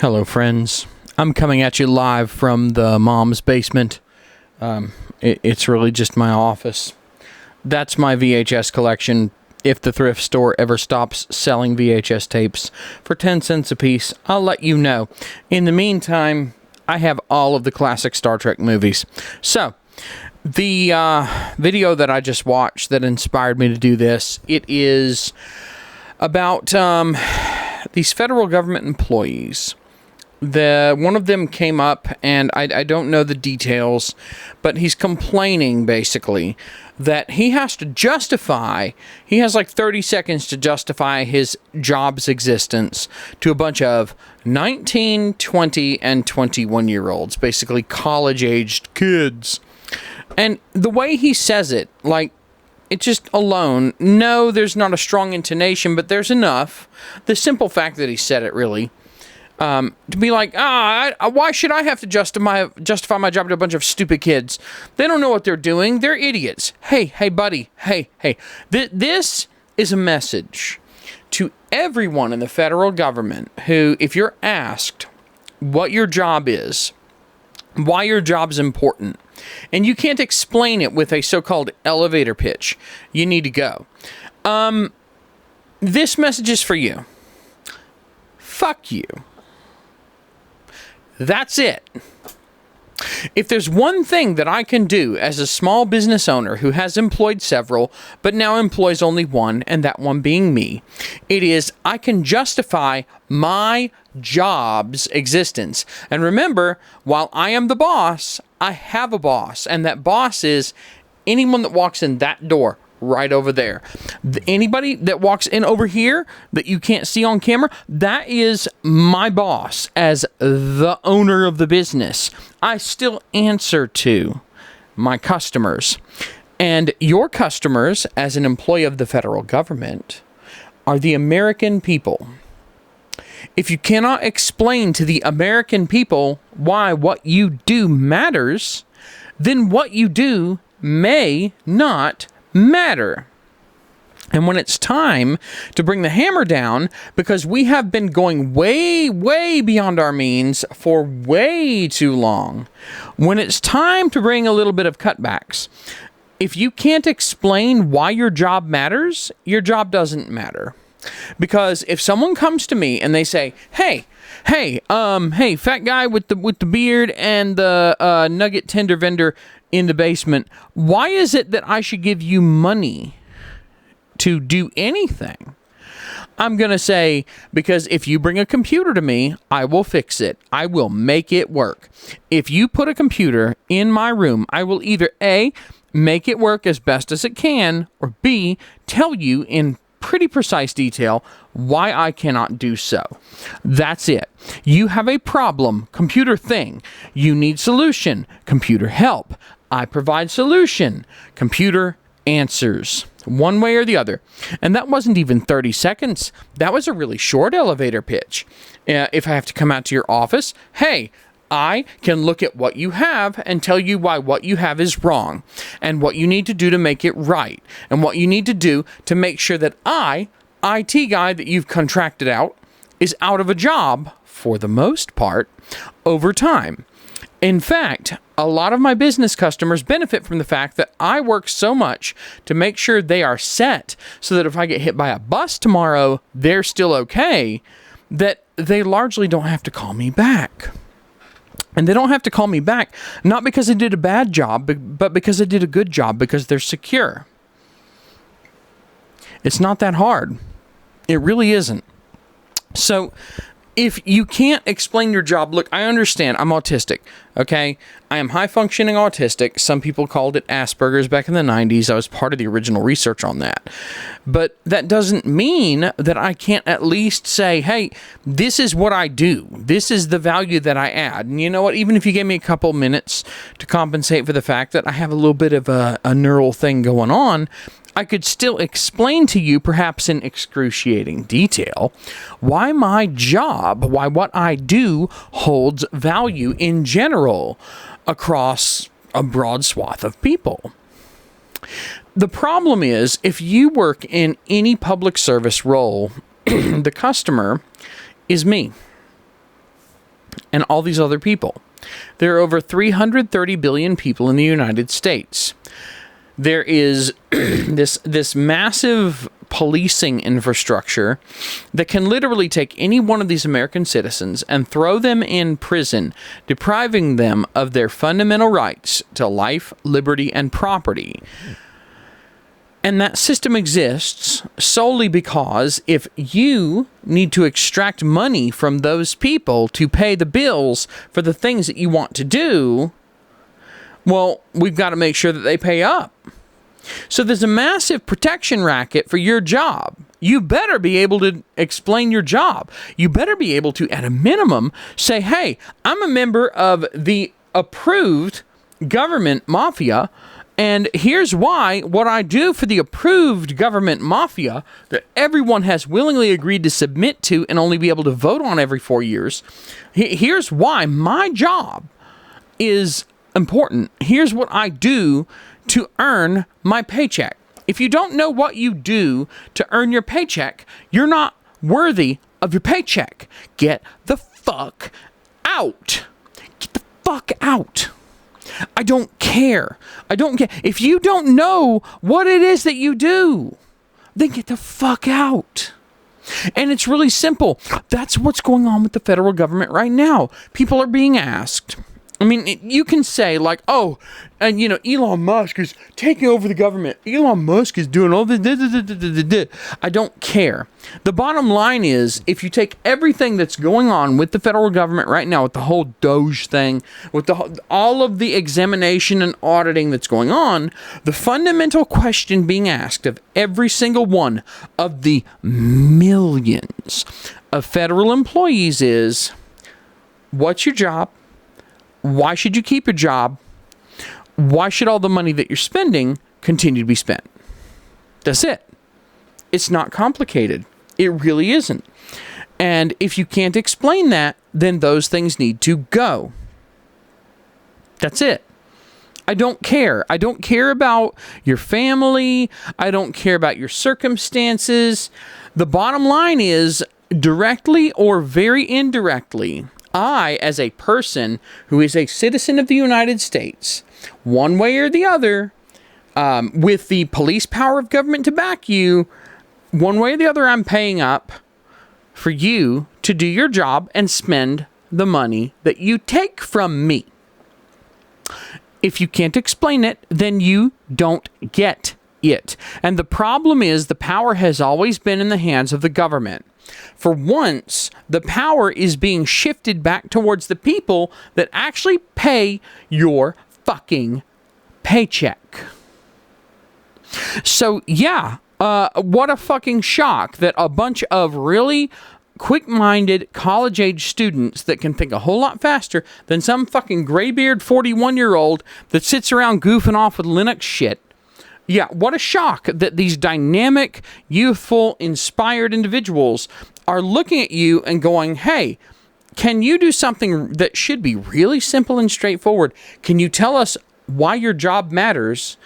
Hello, friends. I'm coming at you live from the mom's basement. It's really just my office. That's my VHS collection. If the thrift store ever stops selling VHS tapes for 10 cents a piece, I'll let you know. In the meantime, I have all of the classic Star Trek movies. So, the video that I just watched that inspired me to do this, it is about these federal government employees. One of them came up, and I don't know the details, but he's complaining, basically, that he has to justify, he has like 30 seconds to justify his job's existence to a bunch of 19, 20, and 21-year-olds, basically college-aged kids. And the way he says it, like, it just alone, no, there's not a strong intonation, but there's enough. The simple fact that he said it, really, to be like, why should I have to justify my job to a bunch of stupid kids? They don't know what they're doing. They're idiots. Hey, buddy. Hey. This is a message to everyone in the federal government who, if you're asked what your job is, why your job's important, and you can't explain it with a so-called elevator pitch, you need to go. This message is for you. Fuck you. That's it. If there's one thing that I can do as a small business owner who has employed several, but now employs only one, and that one being me, it is I can justify my job's existence. And remember, while I am the boss, I have a boss, and that boss is anyone that walks in that door right over there. Anybody that walks in over here that you can't see on camera, that is my boss as the owner of the business. I still answer to my customers. And your customers, as an employee of the federal government, are the American people. If you cannot explain to the American people why what you do matters, then what you do may not matter. And when it's time to bring the hammer down, because we have been going way, way beyond our means for way too long, when it's time to bring a little bit of cutbacks, if you can't explain why your job matters, your job doesn't matter. Because if someone comes to me and they say, hey, fat guy with the beard and the nugget tender vendor in the basement, why is it that I should give you money to do anything? I'm going to say, because if you bring a computer to me, I will fix it. I will make it work. If you put a computer in my room, I will either A, make it work as best as it can, or B, tell you in pretty precise detail why I cannot do so. That's it. You have a problem, computer thing. You need solution, computer help. I provide solution, computer answers. One way or the other. And that wasn't even 30 seconds. That was a really short elevator pitch. If I have to come out to your office, hey, I can look at what you have and tell you why what you have is wrong, and what you need to do to make it right, and what you need to do to make sure that IT guy that you've contracted out, is out of a job, for the most part, over time. In fact, a lot of my business customers benefit from the fact that I work so much to make sure they are set so that if I get hit by a bus tomorrow, they're still okay, that they largely don't have to call me back. And they don't have to call me back, not because I did a bad job, but because I did a good job, because they're secure. It's not that hard. It really isn't. So, if you can't explain your job, look, I understand, I'm autistic, okay? I am high-functioning autistic. Some people called it Asperger's back in the 90s. I was part of the original research on that. But that doesn't mean that I can't at least say, hey, this is what I do. This is the value that I add. And you know what? Even if you gave me a couple minutes to compensate for the fact that I have a little bit of a neural thing going on, I could still explain to you, perhaps in excruciating detail, why my job, why what I do holds value in general across a broad swath of people. The problem is, if you work in any public service role, the customer is me. and all these other people. There are over 330 billion people in the United States. There is this massive policing infrastructure that can literally take any one of these American citizens and throw them in prison, depriving them of their fundamental rights to life, liberty, and property. And that system exists solely because if you need to extract money from those people to pay the bills for the things that you want to do, well, we've got to make sure that they pay up. So there's a massive protection racket for your job. You better be able to explain your job. You better be able to, at a minimum, say, hey, I'm a member of the approved government mafia, and here's why what I do for the approved government mafia that everyone has willingly agreed to submit to and only be able to vote on every 4 years. Here's why my job is important. Here's what I do to earn my paycheck. If you don't know what you do to earn your paycheck, you're not worthy of your paycheck. Get the fuck out. Get the fuck out. I don't care. I don't care. If you don't know what it is that you do, then get the fuck out. And it's really simple. That's what's going on with the federal government right now. People are being asked. I mean, you can say like, oh, and Elon Musk is taking over the government. Elon Musk is doing all this. I don't care. The bottom line is, if you take everything that's going on with the federal government right now, with the whole Doge thing, with all of the examination and auditing that's going on, the fundamental question being asked of every single one of the millions of federal employees is, what's your job? Why should you keep your job? Why should all the money that you're spending continue to be spent? That's it. It's not complicated. It really isn't. And if you can't explain that, then those things need to go. That's it. I don't care. I don't care about your family. I don't care about your circumstances. The bottom line is, directly or very indirectly, I, as a person who is a citizen of the United States, one way or the other, with the police power of government to back you, one way or the other, I'm paying up for you to do your job and spend the money that you take from me. If you can't explain it, then you don't get it. And the problem is, the power has always been in the hands of the government. For once, the power is being shifted back towards the people that actually pay your fucking paycheck. So, yeah, what a fucking shock that a bunch of really quick-minded college-age students that can think a whole lot faster than some fucking graybeard 41-year-old that sits around goofing off with Linux shit. Yeah, what a shock that these dynamic, youthful, inspired individuals are looking at you and going, hey, can you do something that should be really simple and straightforward? Can you tell us why your job matters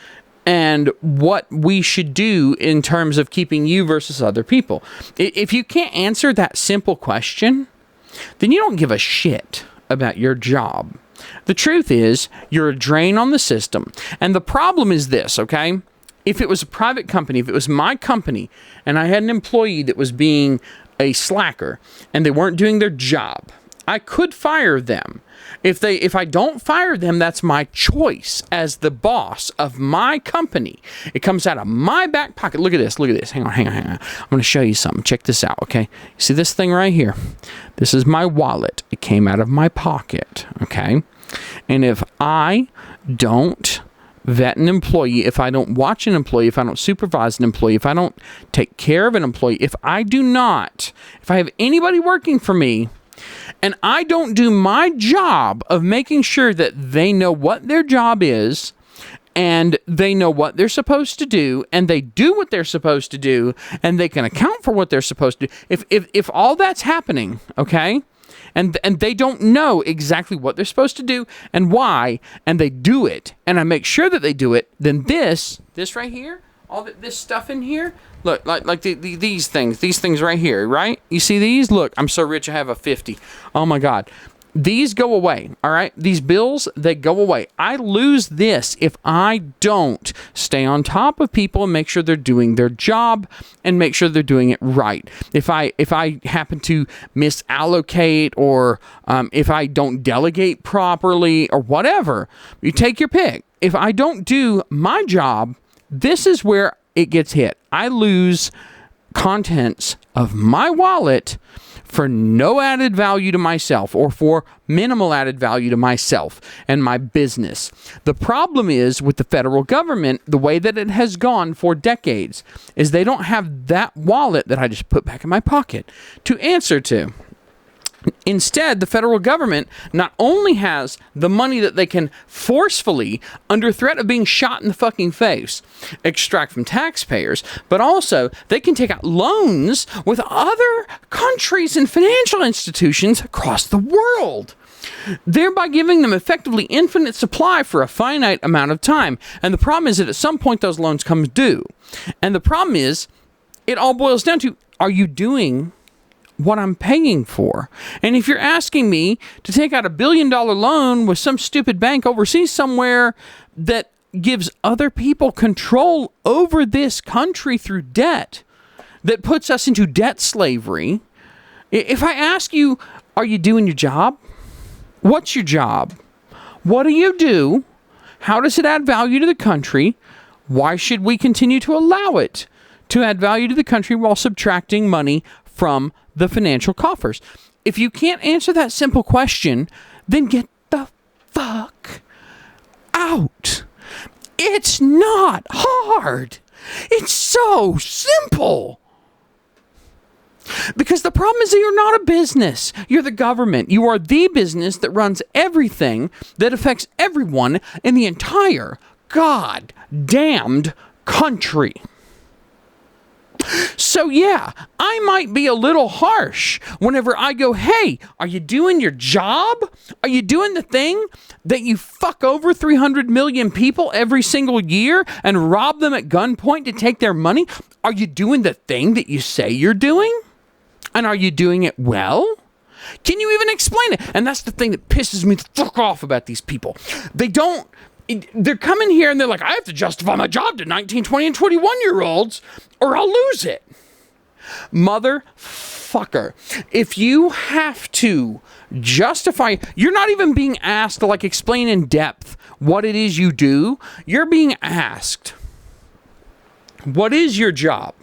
and what we should do in terms of keeping you versus other people? If you can't answer that simple question, then you don't give a shit about your job. The truth is, you're a drain on the system. And the problem is this, okay? If it was a private company, if it was my company, and I had an employee that was being a slacker, and they weren't doing their job, I could fire them. If I don't fire them, that's my choice as the boss of my company. It comes out of my back pocket. Look at this. Hang on. I'm going to show you something. Check this out, okay? You see this thing right here? This is my wallet. It came out of my pocket, okay? And if I don't vet an employee, if I don't watch an employee, if I don't supervise an employee, if I don't take care of an employee, if I have anybody working for me, and I don't do my job of making sure that they know what their job is, and they know what they're supposed to do, and they do what they're supposed to do, and they can account for what they're supposed to do. If all that's happening, okay, and they don't know exactly what they're supposed to do and why, and they do it, and I make sure that they do it, then this right here, all this stuff in here, look, like these things right here, right? You see these? Look, I'm so rich I have a 50. Oh my God. These go away, all right? These bills, they go away. I lose this if I don't stay on top of people and make sure they're doing their job and make sure they're doing it right. If I happen to misallocate or if I don't delegate properly or whatever, you take your pick. If I don't do my job, this is where it gets hit. I lose contents of my wallet for no added value to myself or for minimal added value to myself and my business. The problem is with the federal government, the way that it has gone for decades, is they don't have that wallet that I just put back in my pocket to answer to. Instead, the federal government not only has the money that they can forcefully, under threat of being shot in the fucking face, extract from taxpayers, but also they can take out loans with other countries and financial institutions across the world, thereby giving them effectively infinite supply for a finite amount of time. And the problem is that at some point those loans come due. And the problem is, it all boils down to, are you doing what I'm paying for? And if you're asking me to take out $1 billion loan with some stupid bank overseas somewhere that gives other people control over this country through debt, that puts us into debt slavery, if I ask you, are you doing your job? What's your job? What do you do? How does it add value to the country? Why should we continue to allow it to add value to the country while subtracting money from the financial coffers? If you can't answer that simple question, then get the fuck out. It's not hard. It's so simple. Because the problem is that you're not a business. You're the government. You are the business that runs everything that affects everyone in the entire god-damned country. So yeah, I might be a little harsh whenever I go, hey, are you doing your job? Are you doing the thing that you fuck over 300 million people every single year and rob them at gunpoint to take their money? Are you doing the thing that you say you're doing? And are you doing it well? Can you even explain it? And that's the thing that pisses me the fuck off about these people. They're coming here and they're like, I have to justify my job to 19, 20, and 21-year-olds or I'll lose it. Motherfucker. If you have to justify, you're not even being asked to explain in depth what it is you do. You're being asked, what is your job?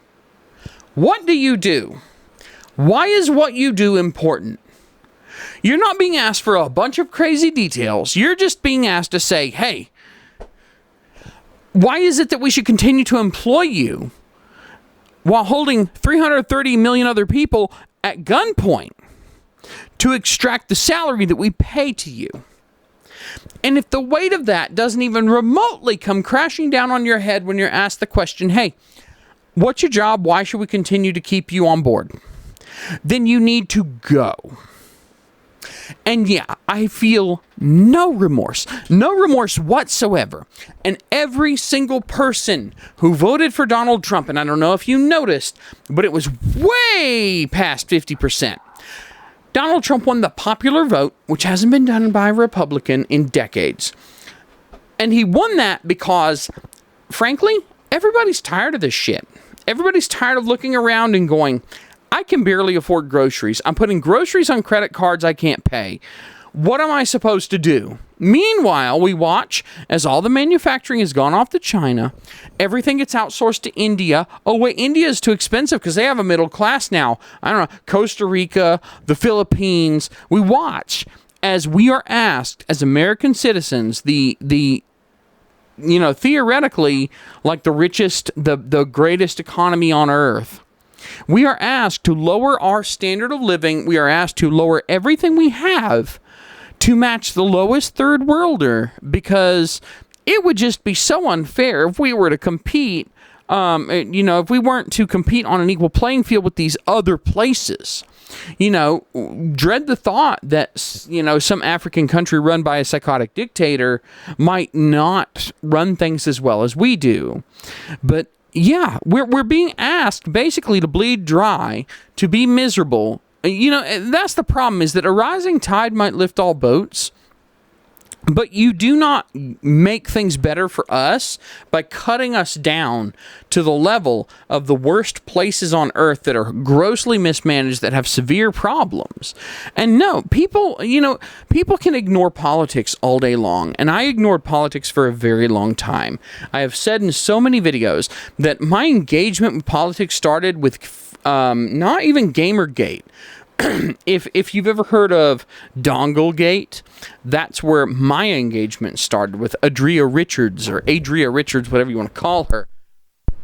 What do you do? Why is what you do important? You're not being asked for a bunch of crazy details. You're just being asked to say, hey, why is it that we should continue to employ you while holding 330 million other people at gunpoint to extract the salary that we pay to you? And if the weight of that doesn't even remotely come crashing down on your head when you're asked the question, hey, what's your job? Why should we continue to keep you on board? Then you need to go. And yeah, I feel no remorse whatsoever. And every single person who voted for Donald Trump, and I don't know if you noticed, but it was way past 50%. Donald Trump won the popular vote, which hasn't been done by a Republican in decades. And he won that because, frankly, everybody's tired of this shit. Everybody's tired of looking around and going, I can barely afford groceries. I'm putting groceries on credit cards I can't pay. What am I supposed to do? Meanwhile, we watch as all the manufacturing has gone off to China. Everything gets outsourced to India. Oh, wait, India is too expensive because they have a middle class now. I don't know, Costa Rica, the Philippines. We watch as we are asked as American citizens, theoretically, the richest, the greatest economy on earth. We are asked to lower our standard of living. We are asked to lower everything we have to match the lowest third worlder, because it would just be so unfair if we were to compete, if we weren't to compete on an equal playing field with these other places. Dread the thought that, some African country run by a psychotic dictator might not run things as well as we do. But yeah, we're being asked basically to bleed dry, to be miserable, that's the problem, is that a rising tide might lift all boats. But you do not make things better for us by cutting us down to the level of the worst places on earth that are grossly mismanaged, that have severe problems. And no, people can ignore politics all day long. And I ignored politics for a very long time. I have said in so many videos that my engagement with politics started with not even Gamergate. If you've ever heard of Donglegate, that's where my engagement started, with Adria Richards, whatever you want to call her.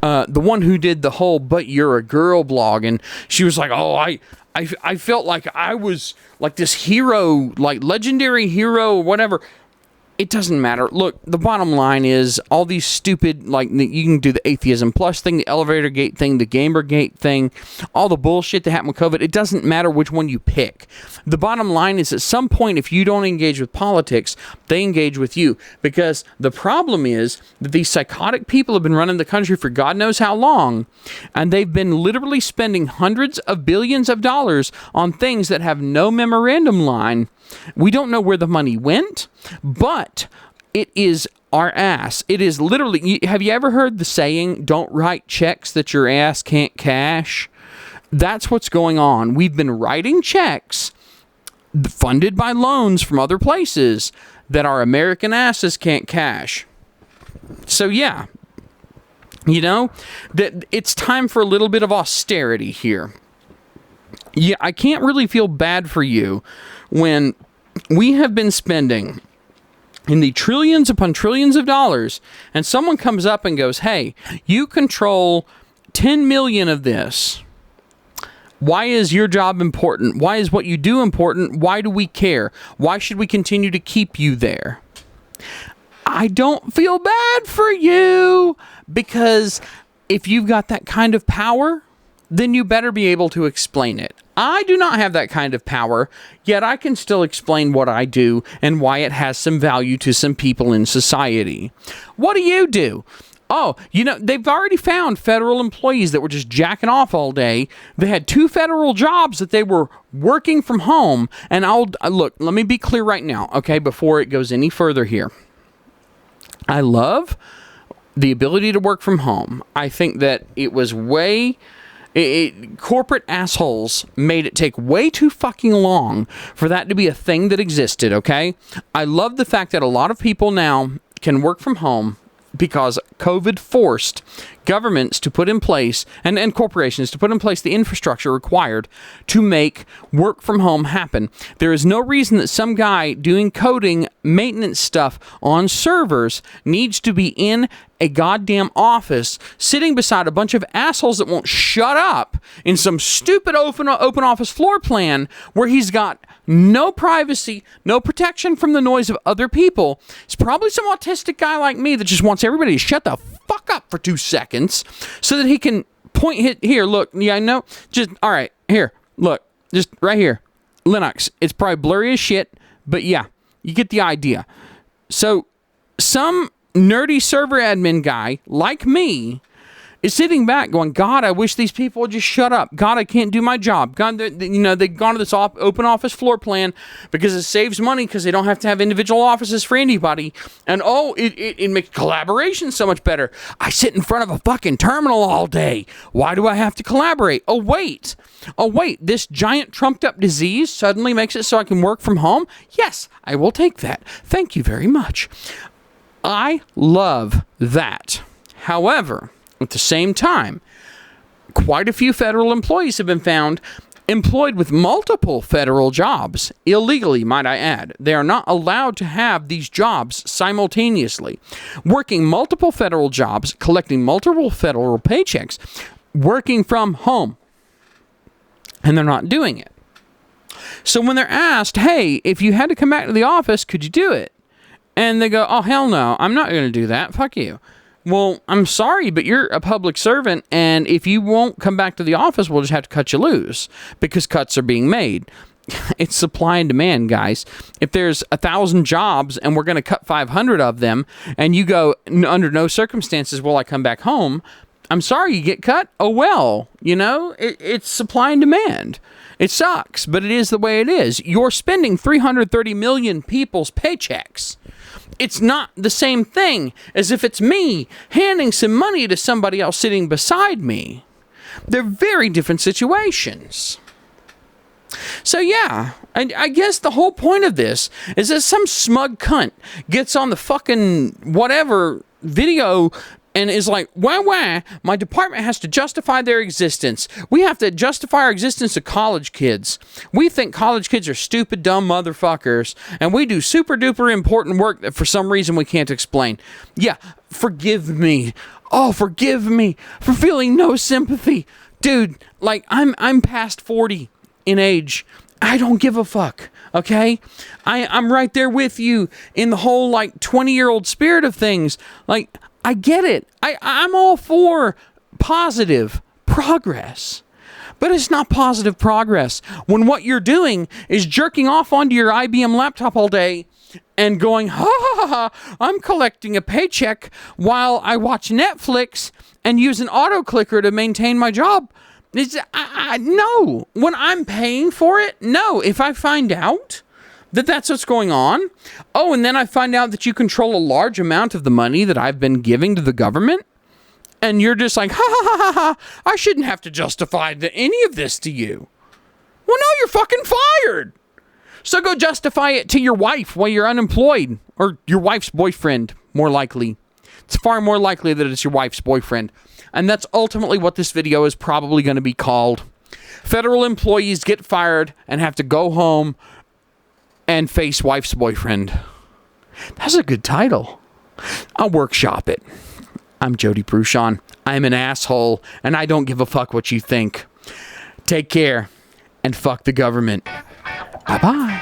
The one who did the whole "But You're a Girl" blog, and she was like, "Oh, I felt like I was like this hero, like legendary hero, or whatever." It doesn't matter. Look, the bottom line is all these stupid, like, you can do the Atheism Plus thing, the Elevator Gate thing, the Gamergate thing, all the bullshit that happened with COVID. It doesn't matter which one you pick. The bottom line is, at some point, if you don't engage with politics, they engage with you. Because the problem is that these psychotic people have been running the country for God knows how long, and they've been literally spending hundreds of billions of dollars on things that have no memorandum line. We don't know where the money went, but it is our ass. It is literally, have you ever heard the saying, don't write checks that your ass can't cash? That's what's going on. We've been writing checks funded by loans from other places that our American asses can't cash. So yeah, that it's time for a little bit of austerity here. Yeah, I can't really feel bad for you when we have been spending in the trillions upon trillions of dollars, and someone comes up and goes, "Hey, you control 10 million of this. Why is your job important? Why is what you do important? Why do we care? Why should we continue to keep you there?" I don't feel bad for you, because if you've got that kind of power, then you better be able to explain it. I do not have that kind of power, yet I can still explain what I do and why it has some value to some people in society. What do you do? Oh, they've already found federal employees that were just jacking off all day. They had 2 federal jobs that they were working from home. And look, let me be clear right now, okay, before it goes any further here. I love the ability to work from home. I think that it was corporate assholes made it take way too fucking long for that to be a thing that existed, okay? I love the fact that a lot of people now can work from home because COVID forced governments to put in place, and corporations to put in place, the infrastructure required to make work from home happen. There is no reason that some guy doing coding maintenance stuff on servers needs to be in a goddamn office sitting beside a bunch of assholes that won't shut up in some stupid open office floor plan where he's got no privacy, no protection from the noise of other people. It's probably some autistic guy like me that just wants everybody to shut the fuck up for 2 seconds so that he can here, look, yeah, I know, just, all right, here, look, just right here, Linux. It's probably blurry as shit, but yeah, you get the idea. So some nerdy server admin guy like me is sitting back going, God, I wish these people would just shut up. God, I can't do my job. God, they've gone to this open office floor plan because it saves money because they don't have to have individual offices for anybody. And it makes collaboration so much better. I sit in front of a fucking terminal all day. Why do I have to collaborate? Oh, wait, this giant trumped up disease suddenly makes it so I can work from home? Yes, I will take that. Thank you very much. I love that. However, at the same time, quite a few federal employees have been found employed with multiple federal jobs, illegally, might I add. They are not allowed to have these jobs simultaneously. Working multiple federal jobs, collecting multiple federal paychecks, working from home. And they're not doing it. So when they're asked, hey, if you had to come back to the office, could you do it? And they go, oh, hell no, I'm not going to do that. Fuck you. Well, I'm sorry, but you're a public servant, and if you won't come back to the office, we'll just have to cut you loose because cuts are being made. It's supply and demand, guys. If there's 1,000 jobs and we're going to cut 500 of them, and you go, under no circumstances will I come back home, I'm sorry you get cut. Oh, well, it's supply and demand. It sucks, but it is the way it is. You're spending 330 million people's paychecks. It's not the same thing as if it's me handing some money to somebody else sitting beside me. They're very different situations. So yeah, I guess the whole point of this is that some smug cunt gets on the fucking whatever video and is like, wah, my department has to justify their existence. We have to justify our existence to college kids. We think college kids are stupid, dumb motherfuckers, and we do super duper important work that for some reason we can't explain. Yeah, forgive me. Oh, forgive me for feeling no sympathy. Dude, like, I'm past 40 in age. I don't give a fuck, okay? I'm right there with you in the whole, like, 20-year-old spirit of things. Like, I get it. I'm all for positive progress. But it's not positive progress when what you're doing is jerking off onto your IBM laptop all day and going, ha, I'm collecting a paycheck while I watch Netflix and use an auto clicker to maintain my job. No. When I'm paying for it, no. If I find out that that's what's going on, and then I find out that you control a large amount of the money that I've been giving to the government, and you're just like, ha, I shouldn't have to justify any of this to you. Well, no, you're fucking fired. So go justify it to your wife while you're unemployed, or your wife's boyfriend, more likely. It's far more likely that it's your wife's boyfriend. And that's ultimately what this video is probably going to be called. Federal employees get fired and have to go home and face wife's boyfriend. That's a good title. I'll workshop it. I'm Jody Bruchon. I'm an asshole, and I don't give a fuck what you think. Take care, and fuck the government. Bye-bye.